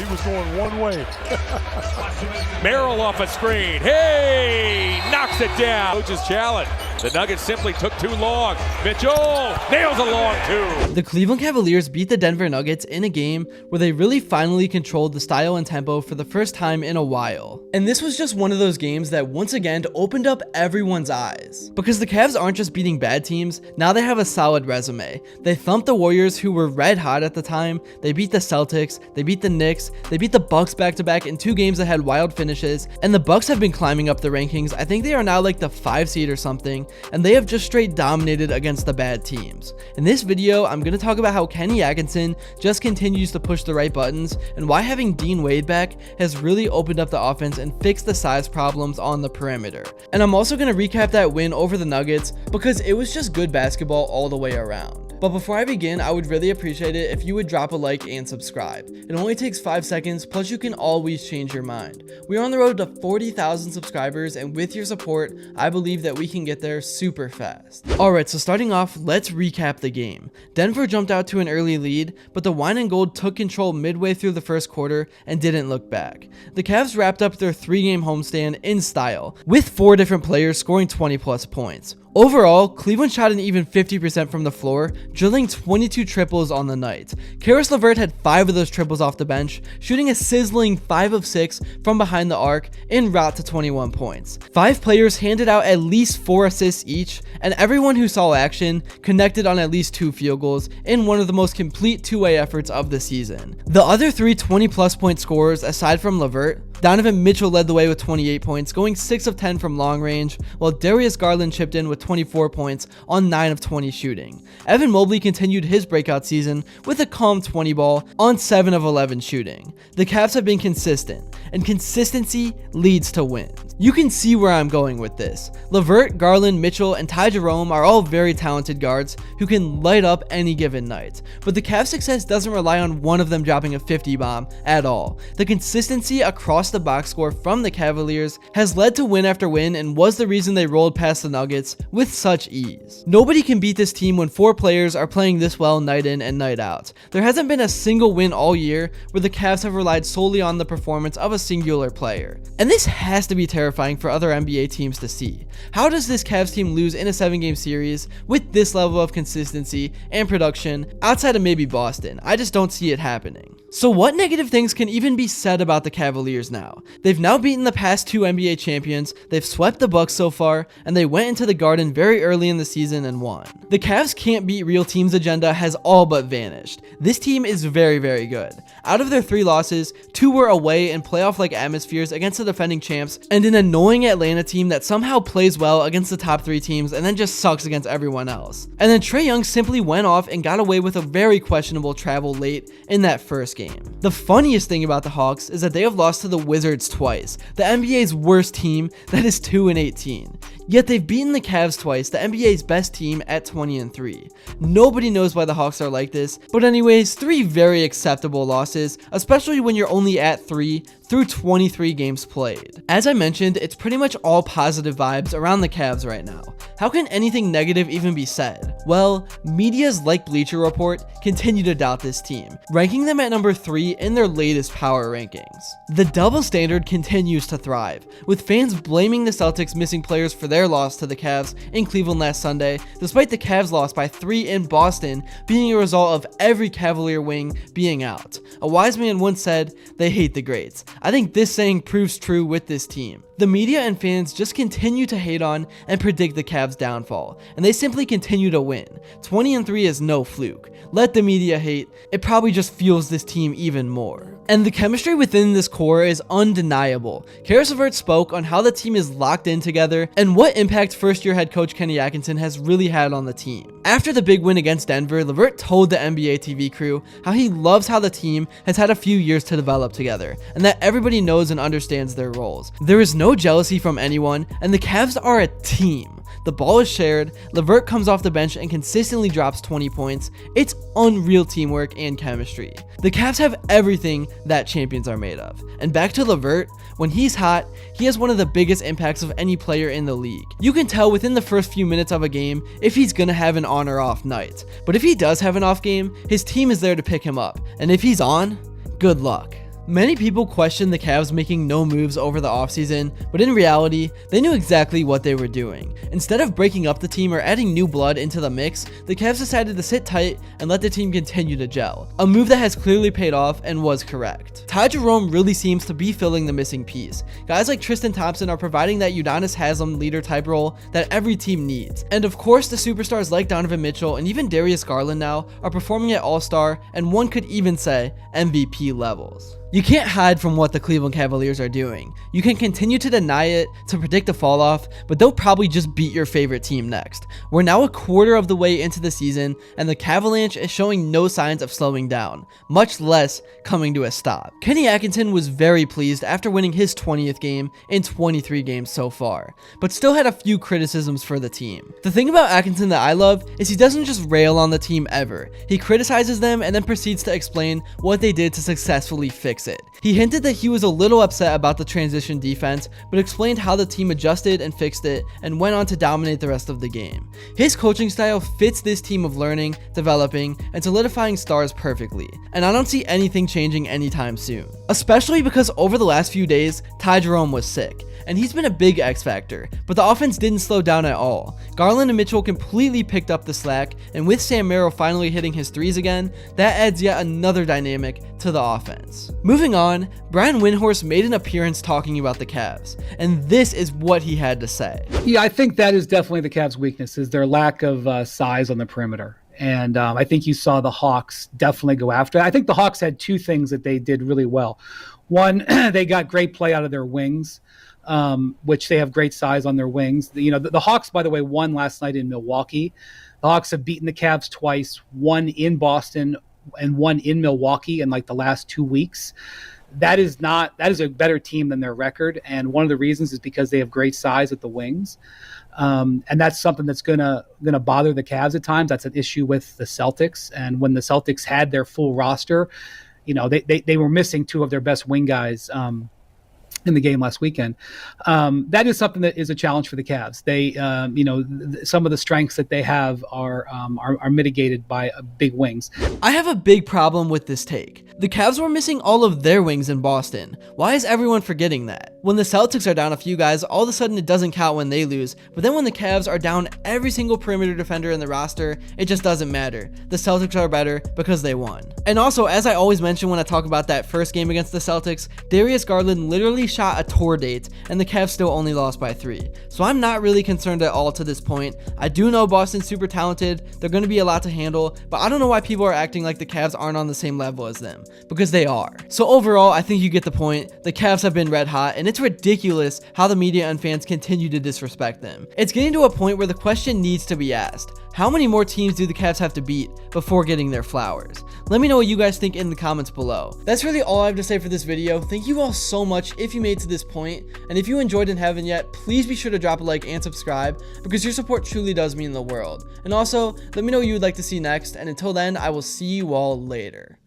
He was going one way. Merrill off a screen. Hey, knocks it down. Coach's challenge. The Nuggets simply took too long. Mitchell nails a long two. The Cleveland Cavaliers beat the Denver Nuggets in a game where they really finally controlled the style and tempo for the first time in a while. And this was just one of those games that once again opened up everyone's eyes. Because the Cavs aren't just beating bad teams, now they have a solid resume. They thumped the Warriors, who were red hot at the time. They beat the Celtics, they beat the Knicks, they beat the Bucks back-to-back in 2 games that had wild finishes, and the Bucks have been climbing up the rankings. I think they are now like the 5 seed or something, and they have just straight dominated against the bad teams. In this video, I'm going to talk about how Kenny Atkinson just continues to push the right buttons, and why having Dean Wade back has really opened up the offense and fixed the size problems on the perimeter. And I'm also going to recap that win over the Nuggets, because it was just good basketball all the way around. But before I begin, I would really appreciate it if you would drop a like and subscribe. It only takes 5 seconds, plus you can always change your mind. We are on the road to 40,000 subscribers, and with your support, I believe that we can get there super fast. Alright, so starting off, let's recap the game. Denver jumped out to an early lead, but the Wine and Gold took control midway through the first quarter and didn't look back. The Cavs wrapped up their 3-game homestand in style, with 4 different players scoring 20+ points. Overall, Cleveland shot an even 50% from the floor, drilling 22 triples on the night. Caris LeVert had 5 of those triples off the bench, shooting a sizzling 5 of 6 from behind the arc en route to 21 points. 5 players handed out at least 4 assists each, and everyone who saw action connected on at least 2 field goals in one of the most complete two-way efforts of the season. The other 3 20+ point scorers, aside from LeVert, Donovan Mitchell led the way with 28 points, going 6 of 10 from long range, while Darius Garland chipped in with 24 points on 9 of 20 shooting. Evan Mobley continued his breakout season with a calm 20 ball on 7 of 11 shooting. The Cavs have been consistent, and consistency leads to wins. You can see where I'm going with this. LeVert, Garland, Mitchell, and Ty Jerome are all very talented guards who can light up any given night, but the Cavs' success doesn't rely on one of them dropping a 50 bomb at all. The consistency across the box score from the Cavaliers has led to win after win, and was the reason they rolled past the Nuggets with such ease. Nobody can beat this team when 4 players are playing this well night in and night out. There hasn't been a single win all year where the Cavs have relied solely on the performance of a singular player. And this has to be terrifying for other NBA teams to see. How does this Cavs team lose in a 7-game series with this level of consistency and production outside of maybe Boston? I just don't see it happening. So what negative things can even be said about the Cavaliers now? They've now beaten the past 2 NBA champions, they've swept the Bucks so far, and they went into the Garden very early in the season and won. The Cavs can't beat real teams agenda has all but vanished. This team is very, very good. Out of their 3 losses, 2 were away in playoff-like atmospheres against the defending champs, and an annoying Atlanta team that somehow plays well against the top 3 teams and then just sucks against everyone else. And then Trae Young simply went off and got away with a very questionable travel late in that first game. The funniest thing about the Hawks is that they have lost to the Wizards twice, the NBA's worst team that is 2-18. Yet they've beaten the Cavs twice, the NBA's best team, at 20-3. Nobody knows why the Hawks are like this, but anyways, 3 very acceptable losses, especially when you're only at 3 through 23 games played. As I mentioned, it's pretty much all positive vibes around the Cavs right now. How can anything negative even be said? Well, medias like Bleacher Report continue to doubt this team, ranking them at number 3 in their latest power rankings. The double standard continues to thrive, with fans blaming the Celtics missing players for their loss to the Cavs in Cleveland last Sunday, despite the Cavs' loss by 3 in Boston being a result of every Cavalier wing being out. A wise man once said, "They hate the greats." I think this saying proves true with this team. The media and fans just continue to hate on and predict the Cavs' downfall, and they simply continue to win. 20-3 is no fluke. Let the media hate, it probably just fuels this team even more. And the chemistry within this core is undeniable. Caris LeVert spoke on how the team is locked in together and what impact first-year head coach Kenny Atkinson has really had on the team. After the big win against Denver, LeVert told the NBA TV crew how he loves how the team has had a few years to develop together, and that everybody knows and understands their roles. There is no jealousy from anyone, and the Cavs are a team. The ball is shared, LeVert comes off the bench and consistently drops 20 points. It's unreal teamwork and chemistry. The Cavs have everything that champions are made of. And back to LeVert, when he's hot, he has one of the biggest impacts of any player in the league. You can tell within the first few minutes of a game if he's gonna have an on or off night. But if he does have an off game, his team is there to pick him up. And if he's on, good luck. Many people questioned the Cavs making no moves over the offseason, but in reality, they knew exactly what they were doing. Instead of breaking up the team or adding new blood into the mix, the Cavs decided to sit tight and let the team continue to gel, a move that has clearly paid off and was correct. Ty Jerome really seems to be filling the missing piece. Guys like Tristan Thompson are providing that Udonis Haslem leader type role that every team needs. And of course, the superstars like Donovan Mitchell and even Darius Garland now are performing at All-Star and one could even say MVP levels. You can't hide from what the Cleveland Cavaliers are doing. You can continue to deny it to predict a fall off, but they'll probably just beat your favorite team next. We're now a quarter of the way into the season, and the Cavalanche is showing no signs of slowing down, much less coming to a stop. Kenny Atkinson was very pleased after winning his 20th game in 23 games so far, but still had a few criticisms for the team. The thing about Atkinson that I love is he doesn't just rail on the team ever. He criticizes them and then proceeds to explain what they did to successfully fix it. He hinted that he was a little upset about the transition defense, but explained how the team adjusted and fixed it and went on to dominate the rest of the game. His coaching style fits this team of learning, developing, and solidifying stars perfectly, and I don't see anything changing anytime soon. Especially because over the last few days, Ty Jerome was sick, and he's been a big X factor, but the offense didn't slow down at all. Garland and Mitchell completely picked up the slack, and with Sam Merrill finally hitting his threes again, that adds yet another dynamic to the offense. Moving on, Brian Windhorst made an appearance talking about the Cavs, and this is what he had to say. Yeah, I think that is definitely the Cavs' weakness, is their lack of size on the perimeter. And I think you saw the Hawks definitely go after it. I think the Hawks had two things that they did really well. One, they got great play out of their wings, which they have great size on their wings. The Hawks, by the way, won last night in Milwaukee. The Hawks have beaten the Cavs twice, one in Boston and one in Milwaukee in like the last 2 weeks. That is a better team than their record. And one of the reasons is because they have great size at the wings. And that's something that's gonna bother the Cavs at times. That's an issue with the Celtics. And when the Celtics had their full roster, they were missing two of their best wing guys in the game last weekend. That is something that is a challenge for the Cavs. They, some of the strengths that they have are mitigated by big wings. I have a big problem with this take. The Cavs were missing all of their wings in Boston. Why is everyone forgetting that? When the Celtics are down a few guys, all of a sudden it doesn't count when they lose, but then when the Cavs are down every single perimeter defender in the roster, it just doesn't matter. The Celtics are better because they won. And also, as I always mention when I talk about that first game against the Celtics, Darius Garland literally shot a tour date, and the Cavs still only lost by 3. So I'm not really concerned at all to this point. I do know Boston's super talented, they're going to be a lot to handle, but I don't know why people are acting like the Cavs aren't on the same level as them, because they are. So overall, I think you get the point. The Cavs have been red hot, and it's ridiculous how the media and fans continue to disrespect them. It's getting to a point where the question needs to be asked: how many more teams do the Cavs have to beat before getting their flowers? Let me know what you guys think in the comments below. That's really all I have to say for this video. Thank you all so much if you made it to this point, and if you enjoyed and haven't yet, please be sure to drop a like and subscribe, because your support truly does mean the world. And also, let me know what you would like to see next, and until then, I will see you all later.